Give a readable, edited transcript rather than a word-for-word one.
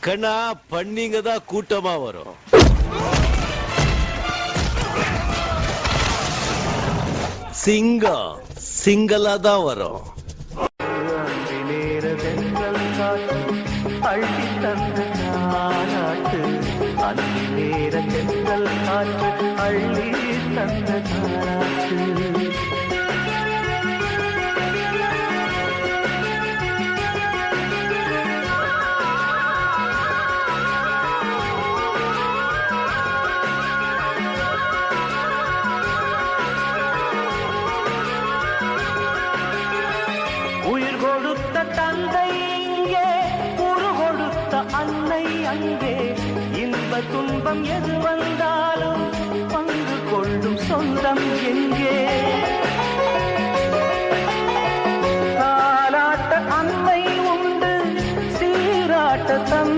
கண்ணா பண்ணிங்க தான் கூட்டமா வரும். சிங்கம் சிங்களா தான் வரும். அள்ளி தந்த நாளாட்டு அந்தி நேர தென்றல் காற்று அள்ளி தந்த நாளாட்டு. உயிர் கொடுத்த தந்தை இங்கே, உரு கொடுத்த அன்னை அங்கே. இன்ப துன்பம் எது வந்தாலும் பங்கு கொள்ளும் சொந்தம் எங்கே? தாலாட்ட அன்னை உண்டு, சீராட்ட தந்தை